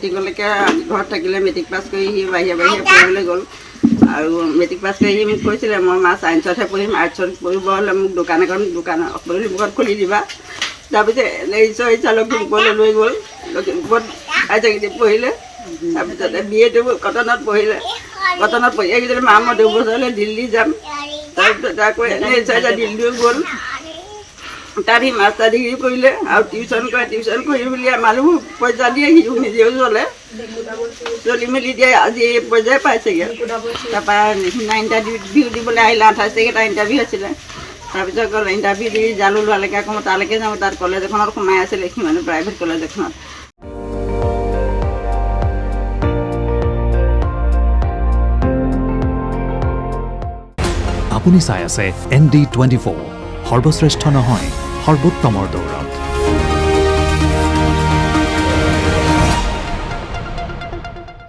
মেট্ৰিকলৈকে ঘৰত থাকিলে। Matric pass কৰি সি বাহিৰে পঢ়িবলৈ গ'ল আৰু মেট্ৰিক পাছ কৰি সি মোক কৈছিলে মই ছায়েন্সতহে পঢ়িম, আৰ্টছত পঢ়িব হ'লে মোক দোকান লখিমপুৰত খুলি দিবা। তাৰপিছত ইচ্ছা লখিমপুৰলৈ লৈ গ'ল। লখিমপুৰত হায়াৰ ছেকেণ্ডেৰী পঢ়িলে। তাৰপিছতে BA-টো কটনত পঢ়িলে। কটনত পঢ়ি আহি মা মই 2 বছৰলৈ দিল্লী যাম। তাৰপিছত আকৌ দিল্লীও গ'ল। তাত সি মাষ্টাৰ ডিগ্ৰী কৰিলে আৰু টিউশ্যন কৰে। টিউশ্যন কৰি বুলি মানুহবোৰ পইচা দিয়ে, সিও নিজেও চলে, চলি মেলি এতিয়া আজি এই পৰ্যায়ে পাইছেগৈ। তাৰপৰা সিদিনা ইণ্টাৰভিউ দিবলৈ আহিলে। 28 তাৰিখে এটা ইণ্টাৰভিউ আছিলে। তাৰপিছত গ'ল ইণ্টাৰভিউ দি ৰিজাল্ট ওলোৱালৈকে আকৌ মই তালৈকে যাওঁ। তাত কলেজ এখনত সোমাই আছিলে, সিমানে প্ৰাইভেট কলেজ এখনত। আপুনি চাই আছে ND24, সৰ্বশ্ৰেষ্ঠ নহয় সৰ্বোত্তমৰ দৌৰত।